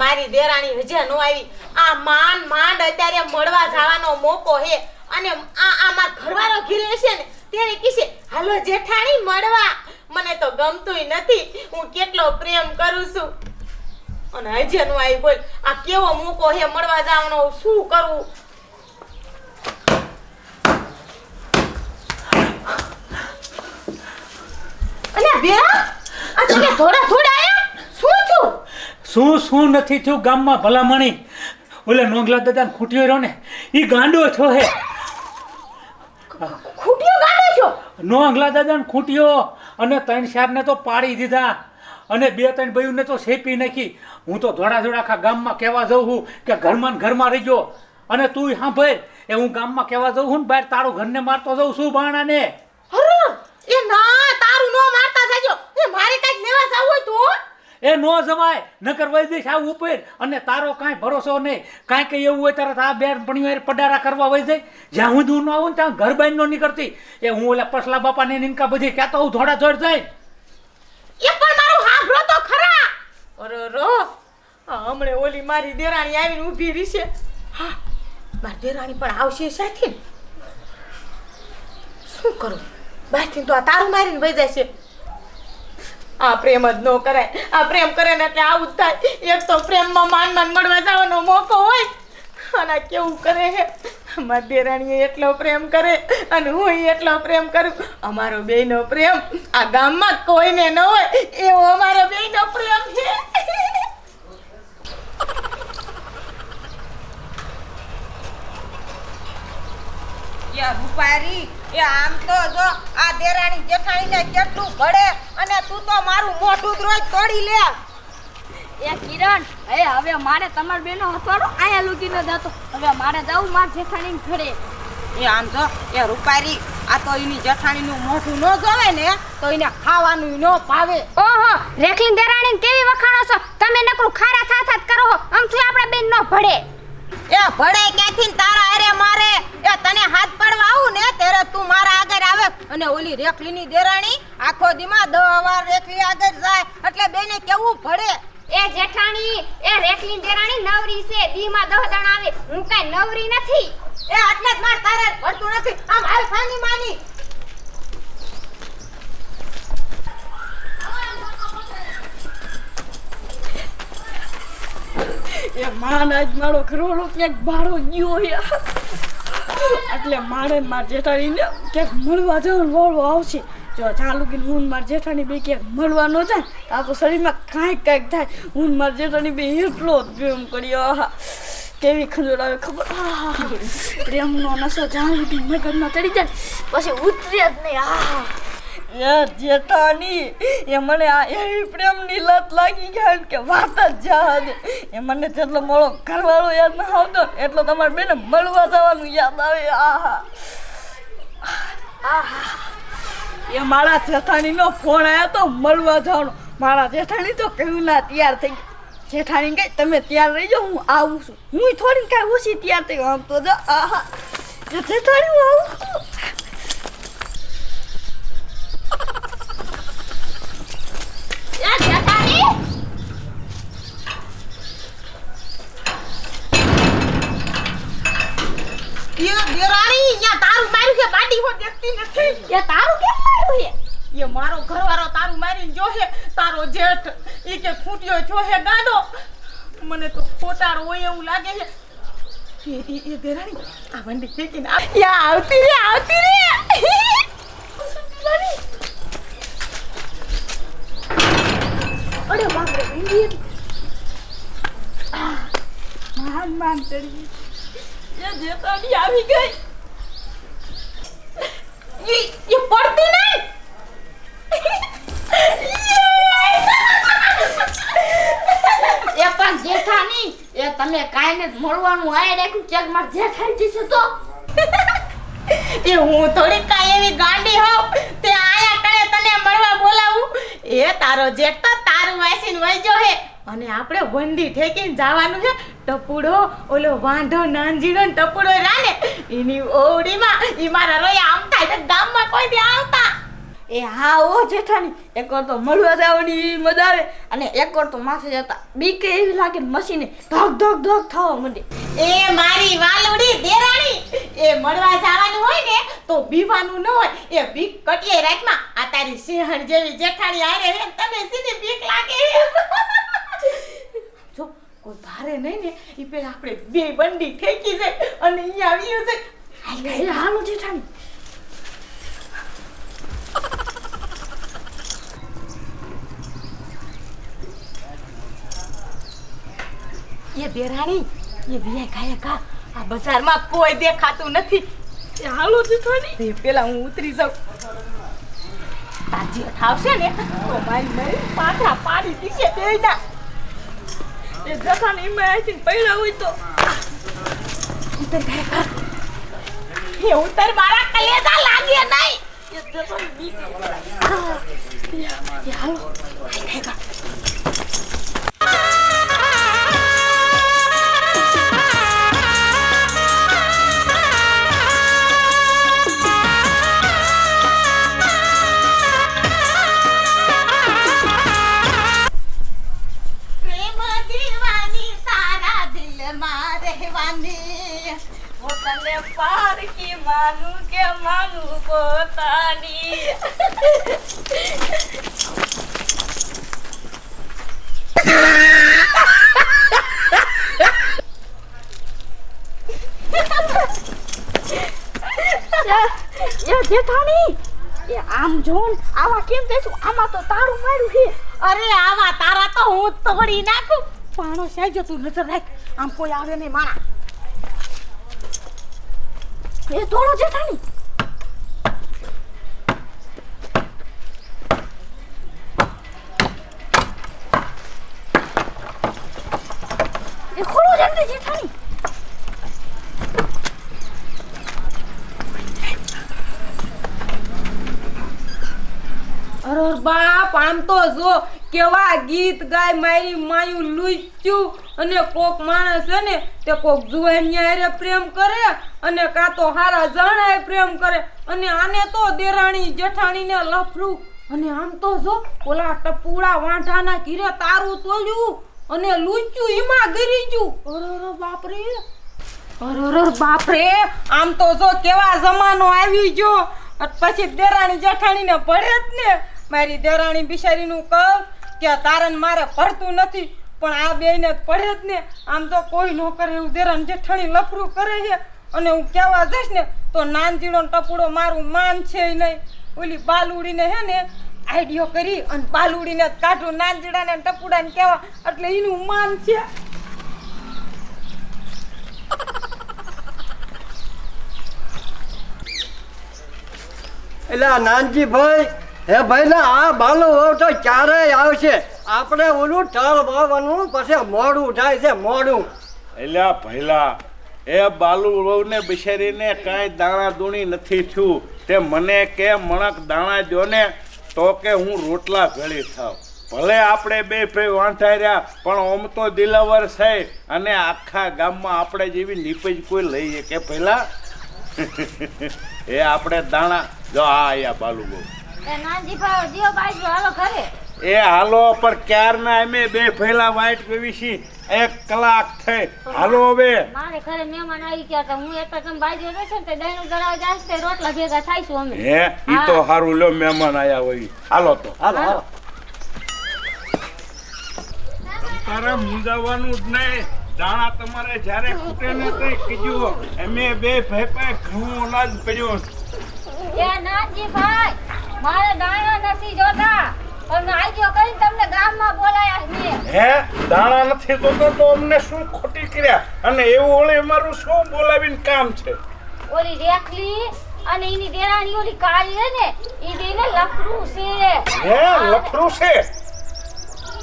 મારી દેરાણી હજે નો આવી. આ માંડ અત્યારે મળવા જવાનો મોકો હે અને આ માર ઘરવાળો ઘીરે છે ને ત્યારે કીશે હાલો જેઠાણી મળવા. મને તો ગમતુંય નથી. હું કેટલો પ્રેમ કરું છું અને હજે નો આવી. બોલ આ કેવો મોકો હે મળવા જવાનો, શું કરું? અલ્યા બેરા આ તમે થોડા આયા શું નથી થયું ગામમાં ભલામણી. ઓલે નોંગલા દાદાને ખૂટ્યો રહ્યો ને ઈ ગાંડો છો હે. ખૂટ્યો ગાંડો છો? નોંગલા દાદાને ખૂટ્યો અને 3-4 ને તો પાડી દીધા અને 2-3 બયુને તો શેપી નાખી. હું તો ધોળા આખા ગામમાં કહેવા જાઉં છું કે ઘરમાં રહી ગયો અને તું સાંભળ એ હું ગામમાં કહેવા જાઉં છું ને બહાર તારું ઘરને મારતો જાઉં છું બાણાને. અરે એ ના તારું નો મારતા જાજો. એ મારે કઈક લેવા જાવ હોય તો એ નો જવાય નકર વઈ દઈશ આ ઉપર અને તારો કાંઈ ભરોસો નહીં. કાંઈ કઈ એવું હોય તરત આ બેન પણ પડારા કરવા વઈ જાય. જ્યાં હું દૂર ન આવું ને ત્યાં ઘર બાઈ નો નીકળતી. એ હું ઓલા પસલા બાપાને નિનકા બધી કહેતો હું ધોડ જાય. એ પણ મારું હાંભળો તો ખરા. અરે રો હમણે ઓલી મારી દેરાણી આવીને ઊભી રહી છે. હા મારી દેરાણી પણ આવશે સાથે. શું કરું? બારથી તો આ તારું મારીને વઈ જાય છે. આ પ્રેમ જ ન કરાય. આ પ્રેમ કરે ને એટલે આવું જ થાય. એક તો પ્રેમમાં માન મળવા જવાનો મોકો હોય અને કેવું કરે હે. અમારી દેરાણીએ એટલો પ્રેમ કરે અને હું એટલો પ્રેમ કરું. અમારો બેયનો પ્રેમ આ ગામમાં કોઈને ન હોય એવો અમારો બેયનો પ્રેમ છે. યા રૂપારી એ આમ તો જો આ દેરાણી જેઠાણીને કેટલું ભળે અને તું તો મારું મોઢું જ રોજ તોડી લે. એ કિરણ હવે મારે તમાર બેનો હથવાડો આયા લૂટીને જતો. હવે મારે જાવું માર જેઠાણીને ઘરે. એ આમ જો એ રૂપારી આ તો એની જેઠાણીનું મોઢું ન જોવે ને તો એને ખાવાનું ન ભાવે. ઓહો રેખલી દેરાણીને કેવી વખાણો છો તમે? નકરું ખારા થાથાત કરો હો. આમથી આપણા બેન નો ભળે. એ ભળે ક્યાંથી તારા અરે મારે. એ તને હાથ પડવા આવું ને ત્યારે તું મારા આગળ આવે અને ઓલી રેખલીની દેરાણી આખો દીમાં 10 વાર રેખલી આગળ જાય એટલે બેને કેવું ભળે. એ જેઠાણી એ રેખલી દેરાણી નવરી છે. દીમાં 10 દણ આવે. હું કાઈ નવરી નથી. એ એટલે જ માર તારે ભળતું નથી. આમ હાલ ખાની માની. એ માન આજ મારો ઘરોડો ક્યાંક ભાડો ગયો હે એટલે મારે માર જેઠાણીને ક્યાંક મળવા જવાનું વાળો આવશે. જો ચાલુ કે હું માર જેઠાણી બે ક્યાંક મળવા ન જાય આ તો શરીરમાં કાંઈક થાય. હું માર જેઠાણી બે એટલો જ પ્રેમ કર્યો. કેવી ખંજોળ આવે ખબર. પ્રેમનો નશો જ્યાં સુધી મગજમાં ચડી જાય પછી ઉતરે જ નહીં. એ જેઠાણી એ મને આ એવી પ્રેમની લત લાગી ગઈ કે વાત જ જા દે. એ મને જેટલો મોળો ઘરવાળો યાદ ના આવતો એટલો તમારે બેને મળવા જવાનું યાદ આવે. એ મારા જેઠાણીનો ફોન આવ્યો તો મળવા જવાનો. મારા જેઠાણી તો કહ્યું ના તૈયાર થઈ ગઈ. જેઠાણી કઈ તમે તૈયાર રહી જાઓ હું આવું છું. હું થોડી કાંઈ ઓછી તૈયાર થઈ આમ તો જો જેઠાણી હું આવું છું. એ મારો ઘરવાળો તારું મારીને જોહે. તારો જેઠ ઈ કે ખૂટ્યો જોહે ગાડો. મને તો ખોટારો હોય એવું લાગે છે. એ દેરાણી આ વંડી ફેંકીને આવતી રે. અરે બાપ રે વંડી માન ચડી. એ જેઠાણી આવી ગઈ. એ પડતી નહીં. એ પણ જેઠાણી એ તમે કાઈને મળવાનું આય રાખ્યું ચેક માર જેઠાણી છે તો એ હું થોડી કાઈ એવી ગાંડી હોઉં તે આયા કરે તને મળવા બોલાવું. એ તારો જેઠ તો તારું વાસીને વઈજો હે અને આપણે વંડી ઠેકીને જવાનું છે. ટપુડો ઓલો વાંઢો નાનજીનો ને ટપુડો રાને એની ઓડીમાં ઈ મારા રોયા આમ થાય તો ગામમાં કોઈ દી આવતા. એ હા ઓ જેઠાણી, એક વાર તો મળવા જવાની મજા આવે અને એક વાર તો માથે જતા બીક એવી લાગે ને મસીને ધક ધક ધક થવા માંડે. એ મારી વાલુડી દેરાણી, એ મળવા જવાનું હોય ને તો બીવાનું ન હોય, એ બીક કટીએ રાખમાં. આ તારી સિંહણ જેવી જેઠાણી આરે હે, તને સીધી બીક લાગે. જો કોઈ ભારે નહીં ને ઈ પેલા આપણે બે બંડી ઠેકી જાય અને અહીંયા આવ્યું છે. હાલો જેઠાણી. એ દેરાણી, એ વિયા ખાય કા, આ બજારમાં કોઈ દેખાતું નથી. એ હાલો જેઠાણી. તે પેલા હું ઉતરી જાઉં. તાજી ઠાવશે ને તો મારી પાછા પાડી દીશે બેયના. એ જેઠાણી એમાં આવીને પડ્યા હોય તો ઉતર ખાય કા. એ ઉતર મારા કલેજા લાગે નહીં. એ જેઠાણી બીક એ હાલો ખાય કા. પોતાને પારકી માનું કે માનું પોતાની. એ જેઠાણી, એ આમ જોન આવા કેમ દેશું? આમાં તો તારું માર્યું છે. અરે આવા તારા તો હું તોડી નાખું. પાણો સાઈજો, તું નજર રાખ, આમ કોઈ આવે નહીં માણા. એ તોડો જેઠાણી. એ ખોલો જલ્દી જેઠાણી. અરે બાપ, આમ તો જો કેવા ગીત ગાય મારી માયું લૂચ્યું. અને કોક માણસ છે ને તે કોક જુવાનિયા હારે પ્રેમ કરે અને કાં તો હારા જણાય પ્રેમ કરે. અને આને તો દેરાણી જેઠાણીને લફરું. અને આમ તો જો ઓલા ટપુડા વાંઢાના ઘીરે તારું તોડ્યું અને લૂચ્યું એમાં ગરી ગયું. અરે બાપરે, અરે બાપરે, આમ તો જો કેવા જમાનો આવી ગયો. પછી દેરાણી જેઠાણીને પડે જ ને. મારી દેરાણી બિચારીનું કહું કે તારન મારે પડતું નથી, પણ આ બેયને પડે જ ને. આમ તો કોઈ ન કરે એવું દેરાણી જેઠાણી લફરું કરે છે. અને હું કહેવા જઈશ ને તો નાનજીડો ટપુડો મારું માન છે નહીં. ઓલી બાલુડીને હે ને આઈડિયો કરી અને બાલુડીને જ કાઢું, નાનજીડાને ટપુડાને કહેવા, એટલે એનું માન છે. એટલે નાનજી ભાઈ, હે ભાઈ ને આ બાલો હોવ તો ક્યારેય આવશે. આપણે ઓલું ટાળ વાવવાનું પછી મોડું થાય છે, મોડું. એલા ભઈલા, એ બાલુ વહુને બિચારીને કાંઈ દાણા દૂણી નથી થયું. તે મને કે મણક દાણા દ્યો ને તો કે હું રોટલા ભેળી થાવ. ભલે આપણે બે ભાઈ વાંઢા રહ્યા, પણ ઓમ તો દિલાવર છે. અને આખા ગામમાં આપણે જેવી નીપજ કોઈ લઈએ કે ભઈલા? એ આપણે દાણા જો આ આયા બાલુ બહુ. એ હાલો, પણ ક્યારના અમે બે ભઈલા વાઈટ પીવી છી. 1 કલાક થઈ, હાલો હવે. મારે ઘરે મહેમાન આવી ગયા હતા, હું એક તમે બાજુ રહેશે ને તે દહીંનું દરાવ જાય તે રોટલા ભેગા થાઈશું અમે. હે ઈ તો હારું લ્યો, મહેમાન આયા હોય. હાલો તો હાલો હાલો. તારે મૂંઝાવાનું જ નહીં. દાણા તમારે જ્યારે ખૂટે ને તઈ કીધું. અમે બે ભાઈ પાસે ઘઉં અનાજ પડ્યો. એ નાનજી ભાઈ, મારે દાણા નથી જોતા. અમે આજો કરીને તમને ગામમાં બોલાયા છે. હે દાણા નથી જોતો તો અમને શું ખોટી કર્યા? અને એવું ઓળે મારું શું બોલાવીને કામ છે? ઓલી રેખલી અને એની દેરાણી ઓલી કાળી હે ને, ઈ બેને લફરું છે. હે લફરું છે?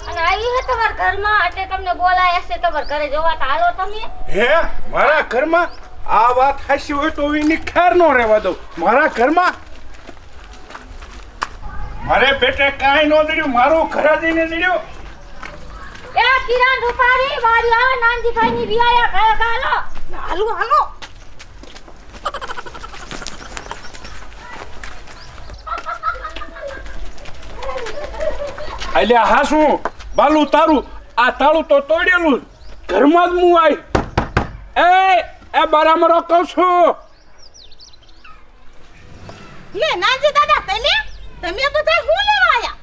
અને આવી હે તમારા ઘરમાં, એટલે તમને બોલાયા છે. તમારા ઘરે જોવા તો હાલો તમે. હે મારા ઘરમાં? આ વાત હાચી હોય તો એની ખેર નો રહેવા દઉં. મારા ઘરમાં મારે પેટે કાંઈ નો દડ્યું, મારું ઘર જ ને દડ્યું. એ કિરણ રૂપારી, વાડી આવે નાનજી ભાઈ ની વિયાયા ખાય ખાલો. હાલો હાલો. અલ્યા હા શું બાલુ તારું આ તાળું તો તોડેલું ઘરમાં જ હું આવી એ બરાબર કહું છું લે નાનજી દાદા તમે બધા હું લેવા આયા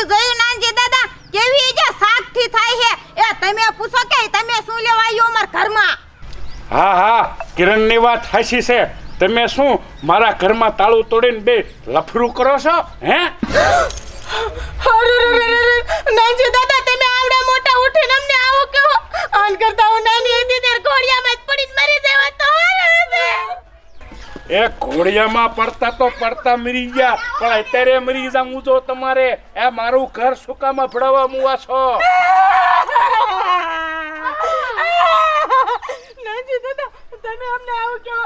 જોયું નાનજી દાદા કેવી જે સાખથી થાય છે એ તમે પૂછો કે તમે શું લેવા આવ્યો અમાર ઘરમાં હા કિરણની વાત હાચી છે તમે શું મારા ઘરમાં તાળું તોડીને બે લફરું કરો છો હે નાનજી દાદા તમે આવડા મોટા ઉઠીને અમને આવો કહો આન કરતા હું નાની હતી ત્યારે ઘોડિયામાં જ પડીને મરી જવા તો એ ઘોડિયામાં પડતા મરી ગયા પણ અત્યારે મરી જાઉં તો તમારે એ મારું ઘર સુકામાં ભડાવા મુવા છો નાનજી દાદા તમે અમને આવો કહો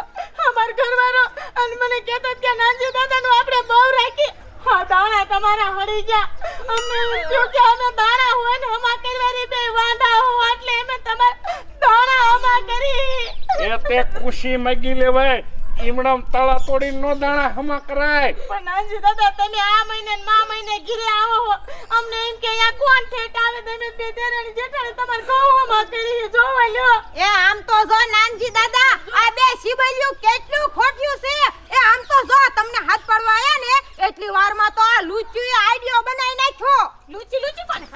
અમાર ઘરવાળો અને મને કહેતો કે નાનજી દાદાનું આપણે બહુ રાખી હા દાણા તમારા હળી ગયા અમને કહ્યું કે અમે દાણા હોય ને હમા કરવાની બે વાંધા હો એટલે અમે તમારા દાણા હમા કરી એ તે ખુશી માગી લેવાય ઈમણમ તાળા તોડીને નો દાણા હમા કરાય પણ નાનજી દાદા તમે આ મહિને ને મા મહિને ઘીરે આવો હો અમને એમ કે અહીંયા કોણ ઠેઠ આવે તમે બે દેરાણી જેઠાણી તમાર ગોવામાં કરી જોવા લ્યો એ આમ તો જો નાનજી દાદા આ બે સિબલિયું કેટલું ખોટ્યું છે એ આમ તો જો તમને હાથ પડવા આયા ને એટલી વારમાં તો આ લૂચીએ આઈડિયો બનાવી નાખ્યો લૂચી કોને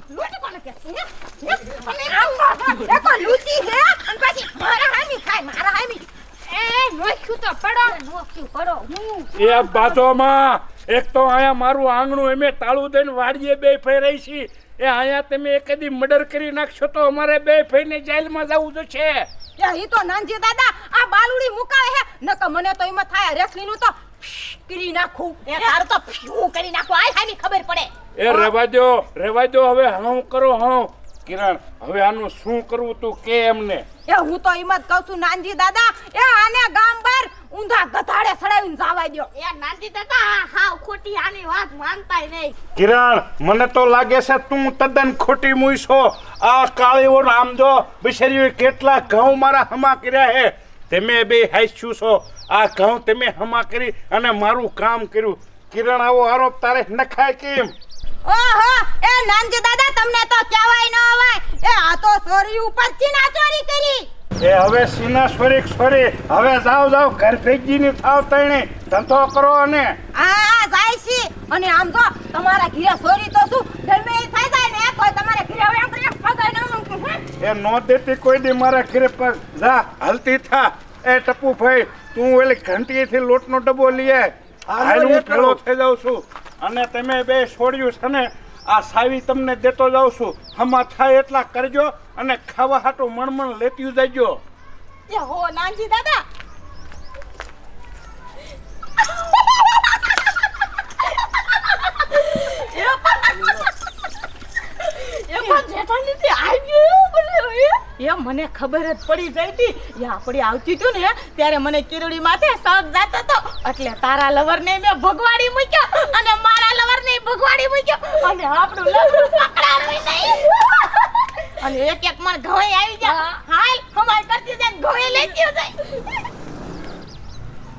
લૂચી કોને કે અને આ તો લૂચી હે અને પછી મારા હામી ખાય મારા હામી નોખ્યું તો પડો એ બાજોમાં એક તો આયા મારું આંગણું એમે તાળું દઈને વાડીએ બે ફઈ રહી છી એ આયા તમે એકદી મર્ડર કરી નાખશો તો અમારે બે ફઈને જેલમાં જવું જોશે ઈ તો નાનજી દાદા આ બાલુડી મુકાવે હે નક મને તો એમાં થાય રેસલીનું તો કરી નાખું એ તાર તો ફ્યુ કરી નાખું આય હાની ખબર પડે એ રેવા દો હવે હું કરો હું કિરણ હવે આનું શું કરવું તું કે એમને એ હું તો એમ જ કહું છું નાનજી દાદા એ આને ગામ બહાર ઊંધા ગધાડે સડાવીને જાવા દ્યો એ નાનજી દાદા હાવ ખોટી આની વાત માનતાય નહીં કિરણ મને તો લાગે છે તું તદ્દન ખોટી મુઈ છો આ કાળીઓ આમ જો બિચારીઓ કેટલા ઘઉં મારા હમા કર્યા હે તમે બે હાસ્યું છો આ ઘઉં તમે હમા કરી અને મારું કામ કર્યું કિરણ આવો આરોપ તારે નખાય કેમ ઓહો એ નાનજી દાદા તમને તો કહેવાય ન અવાય એ આ તો સોરી ઉપર ચીના ચોરી કરી એ હવે સીના સોરી હવે જાઓ ઘર ભેગીની થાવ તણે ધંધો કરો અને આ જાય છે અને આમ તો તમારા ઘરે સોરી તો શું ગમે એ થઈ જાય ને કોઈ તમારે ઘરે એમ કરી પગાઈ ન એ નો દેતી કોઈ દી મારા ઘરે પર જા હલતી થા એ ટપુ ભાઈ તું ઓલી ઘંટીથી લોટનો ડબ્બો લઈ આય હું ભેળો થઈ જાઉં છું અને તમે બે છોડ્યું છે ને આ સાવી તમને દેતો જાઉં છું હમા થાય એટલા કરજો અને ખાવા હાટું મણમણ લેતી જજો એ હો નાનજી દાદા મને ખબર જ પડી જઈ હતી આપડી આવતી હતું ને ત્યારે મને કિરડી માથે શક જાતો હતો એટલે તારા લવર ને મેં ભગવાડી મૂક્યો અને મારા લવર ને ભગવાડી મૂક્યો અને આપણું